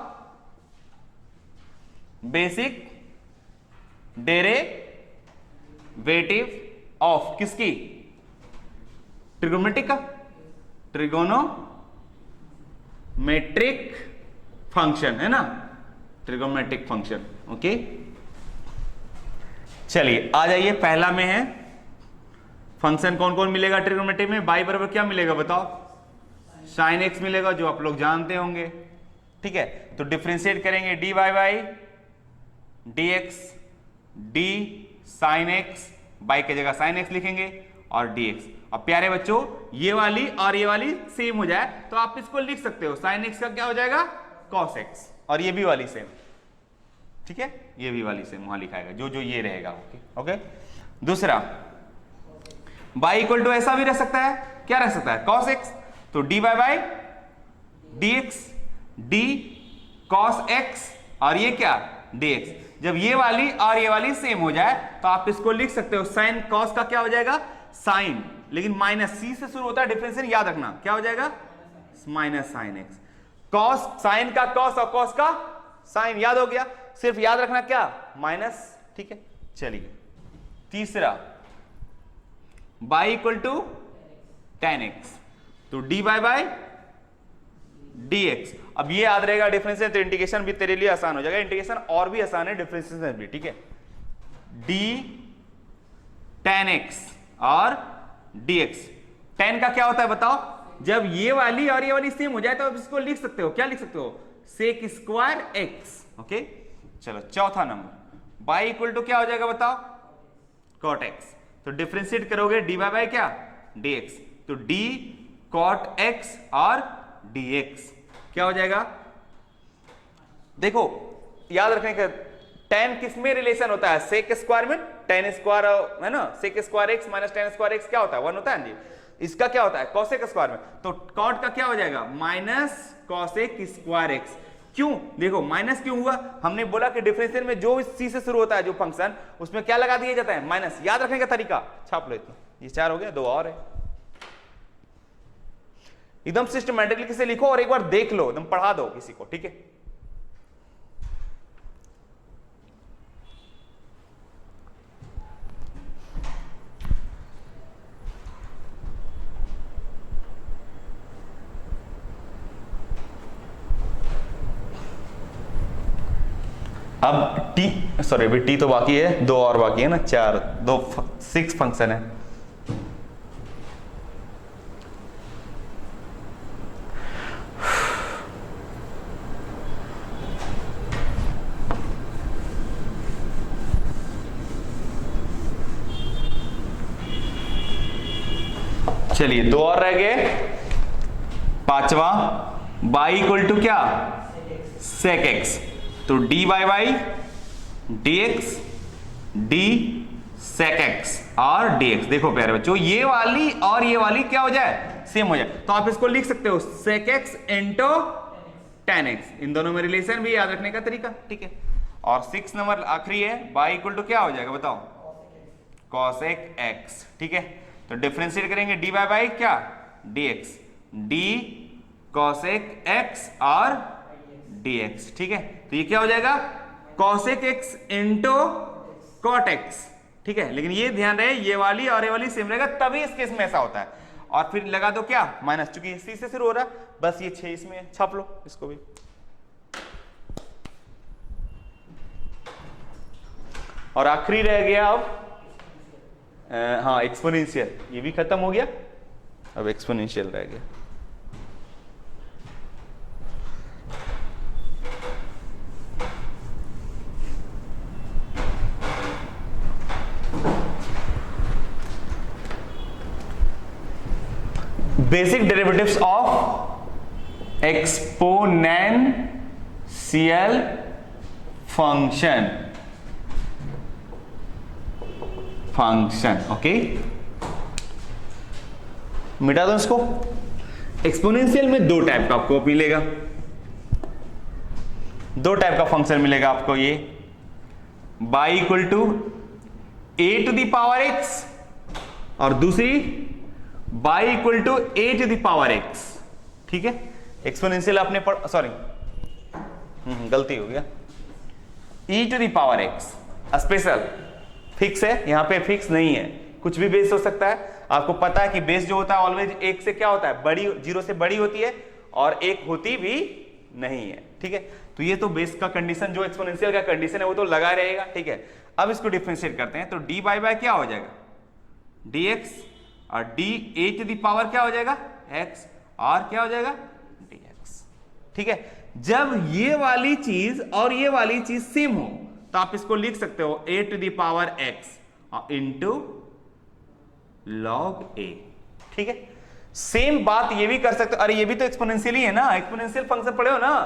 बेसिक डेरिवेटिव ऑफ किसकी, ट्रिगोनोमेट्रिक का, ट्रिगोनोमेट्रिक फंक्शन है ना, ट्रिगोनोमेट्रिक फंक्शन। ओके, चलिए आ जाइए, पहला में है फंक्शन कौन कौन मिलेगा ट्रिगोनोमेट्रिक में, बाई बराबर क्या मिलेगा बताओ, साइन एक्स मिलेगा, जो आप लोग जानते होंगे। ठीक है, तो डिफरेंशिएट करेंगे d y by D x, d sine x, y की जगह साइन एक्स लिखेंगे और डी एक्स। अब प्यारे बच्चों, ये वाली और ये वाली सेम हो जाए तो आप इसको लिख सकते हो, साइन एक्स का क्या हो जाएगा कॉस एक्स, और ये भी वाली सेम। ठीक है, ये भी वाली सेम वहां लिखाएगा, जो जो ये रहेगा। ओके ओके, दूसरा बाई इक्वल टू ऐसा भी रह सकता है, क्या रह सकता है, कॉस एक्स, तो d y by D x, d cos x, और ये क्या डी एक्स। जब ये वाली और ये वाली सेम हो जाए तो आप इसको लिख सकते हो, साइन कॉस का क्या हो जाएगा साइन, लेकिन माइनस सी से शुरू होता है डिफरेंशिएशन, याद रखना क्या हो जाएगा minus sine x, cos sine का कॉस और कॉस का साइन, याद हो गया, सिर्फ याद रखना क्या माइनस। ठीक है, चलिए तीसरा Y equal to ten X, तो D by by D X. अब ये याद रहेगा डिफरेंशिएशन, तो इंटीग्रेशन भी तेरे लिए आसान हो जाएगा, इंटीग्रेशन और भी आसान है, डिफरेंशिएशन भी। ठीक है, डी टेन एक्स और डी एक्स, टेन का क्या होता है बताओ, जब ये वाली और ये वाली सेम हो जाए तो आप इसको लिख सकते हो, क्या लिख सकते हो, सेक स्क्वायर एक्स। ओके, चलो चौथा नंबर, बाई इक्वल टू क्या हो जाएगा बताओ, कॉट एक्स, तो डिफरेंशिएट करोगे डी बाई बाई क्या डी एक्स, तो डी कॉट एक्स और डी एक्स क्या हो जाएगा। देखो याद रखने का, टेन किस में रिलेशन होता है, सेक स्क्वायर में, टेन स्क्वायर है ना, sec square x minus tan square x क्या होता है 1 होता है जी, इसका क्या होता है कॉसेक स्क्वायर में, तो कॉट का क्या हो जाएगा माइनस कॉसेक स्क्वायर एक्स। क्यों, देखो माइनस क्यों हुआ, हमने बोला कि डिफरेंशियल में जो सी से शुरू होता है जो फंक्शन, उसमें क्या लगा दिया जाता है माइनस। याद रखने का तरीका, छाप लो इतना, ये 4 हो गया, 2 और है, एकदम सिस्टमैटिकली किसे लिखो और एक बार देख लो, एकदम पढ़ा दो किसी को। ठीक है, अब टी, सॉरी अभी टी तो बाकी है, 2 और बाकी है ना, 4, 2 6 फंक्शन है। चलिए 2 और रह गए। 5वां y इक्वल टू क्या, sec x, तो dy by dx d sec x और dx। देखो प्यारे बच्चों, ये वाली और ये वाली क्या हो जाए, सेम हो जाए, तो आप इसको लिख सकते हो sec x into tan x। इन दोनों में रिलेशन भी याद रखने का तरीका, ठीक है। और 6 नंबर आखिरी है, y इक्वल टू क्या हो जाएगा बताओ, cosec x, ठीक है। तो डिफरेंशिएट करेंगे dy बाई क्या, dx, d cosec x और dx, ठीक है। तो ये क्या हो जाएगा, cosec x into cot x, ठीक है। लेकिन ये ध्यान रहे ये वाली और ये वाली सेम रहेगा, तभी इस केस में ऐसा होता है। और फिर लगा दो क्या, माइनस, चूंकि सी से शुरू हो रहा, बस ये 6 इसमें छाप लो इसको भी। और आखिरी रह गया अब हाँ एक्सपोनेंशियल, ये भी खत्म हो गया, अब एक्सपोनेंशियल रह गया। Basic derivatives of exponential function, okay. मिटा दो इसको। एक्सपोनेंशियल में 2 टाइप का आपको मिलेगा, 2 टाइप का फंक्शन मिलेगा आपको। ये y equal to a to the power x और दूसरी y equal to a to the power x, ठीक है। एक्सपोनेंशियल आपने सॉरी गलती हो गया, e to the power x special fix है, यहां पे फिक्स नहीं है, कुछ भी बेस हो सकता है। आपको पता है कि बेस जो होता है ऑलवेज 1 से क्या होता है, बड़ी, 0 से बड़ी होती है और 1 होती भी नहीं है, ठीक है। तो ये तो बेस का कंडीशन, जो एक्सपोनेंशियल का कंडीशन है वो तो लगा रहेगा, ठीक है। अब इसको डिफरेंशिएट करते हैं, तो डी बाई क्या हो जाएगा, dx और d a to the power क्या हो जाएगा x और क्या हो जाएगा dx, ठीक है। जब ये वाली चीज और ये वाली चीज सेम हो तो आप इसको लिख सकते हो a to the power x into log a, ठीक है। सेम बात ये भी कर सकते हो, अरे ये भी तो एक्सपोनेंशियल ही है ना, एक्सपोनेंशियल फंक्शन पढ़े हो ना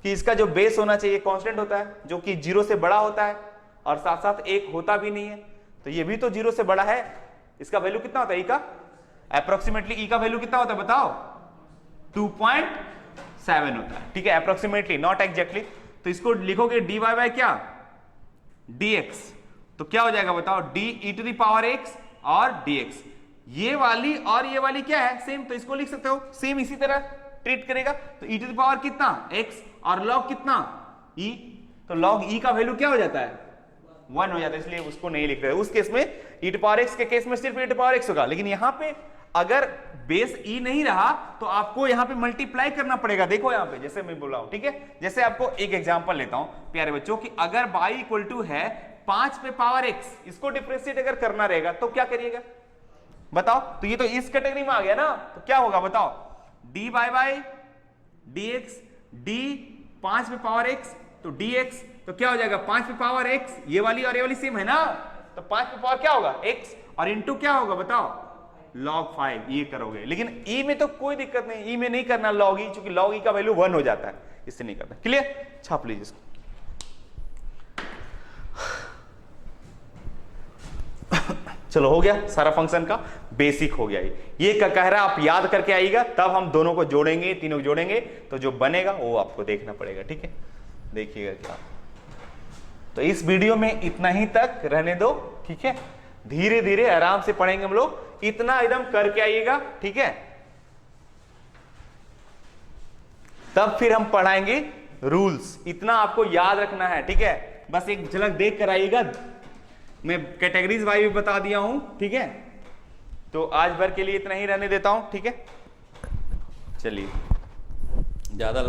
कि इसका जो बेस होना चाहिए कांस्टेंट होता है, जो कि 0 से बड़ा होता है और साथ साथ 1 होता भी नहीं है। तो ये भी तो 0 से बड़ा है, इसका वैल्यू कितना होता है, e का अप्रोक्सीमेटली e का वैल्यू कितना होता है बताओ, 2.7 होता है, ठीक है, अप्रोक्सीमेटली, नॉट एग्जैक्टली। तो इसको लिखोगे dy बाय क्या, dx, तो क्या हो जाएगा बताओ, d e to the power x और dx। ये वाली और ये वाली क्या है, सेम, तो इसको लिख सकते हो सेम इसी तरह ट्रीट करेगा। तो e टू द पावर कितना x और log कितना e, तो log e का वैल्यू क्या हो जाता है 1 हो जाता है, इसलिए उसको नहीं लिख रहे। उस केस में e टू पावर x के केस में सिर्फ e टू पावर x होगा, लेकिन यहां पे अगर बेस e नहीं रहा तो आपको यहां पे मल्टीप्लाई करना पड़ेगा। देखो यहां पे जैसे मैं बोला हूं, ठीक है। जैसे आपको एक एग्जांपल लेता हूं प्यारे बच्चों कि अगर y इक्वल टू है 5 पे पावर x, इसको डिफरेंशिएट अगर करना रहेगा तो क्या करिएगा बताओ। तो ये तो इस कैटेगरी में आ गया ना, तो क्या होगा बताओ, dy बाय dx, d 5 पे पावर x तो dx, तो क्या हो जाएगा 5 पे पावर x, ये वाली और ये वाली सेम है ना, तो 5 पे पावर क्या होगा x और इंटू क्या होगा बताओ log 5, ये करोगे। लेकिन e में तो कोई दिक्कत नहीं, e में नहीं करना log e, क्योंकि log e का वैल्यू 1 हो जाता है, इससे नहीं करना। क्लियर, छाप लीजिए इसको। चलो हो गया, सारा फंक्शन का बेसिक हो गया। ये कह रहा आप याद करके आइएगा, तब हम दोनों को जोड़ेंगे, तीनों जोड़ेंगे तो जो बनेगा वो आपको देखना पड़ेगा, ठीक है। देखिएगा क्या, तो इस वीडियो में इतना ही तक रहने दो, ठीक है। धीरे धीरे आराम से पढ़ेंगे हम लोग, इतना एकदम करके आइएगा, ठीक है। तब फिर हम पढ़ाएंगे रूल्स, इतना आपको याद रखना है, ठीक है। बस एक झलक देख कर आइएगा, मैं कैटेगरीज वाइज भी बता दिया हूं, ठीक है। तो आज भर के लिए इतना ही रहने देता हूं, ठीक है। चलिए, ज्यादा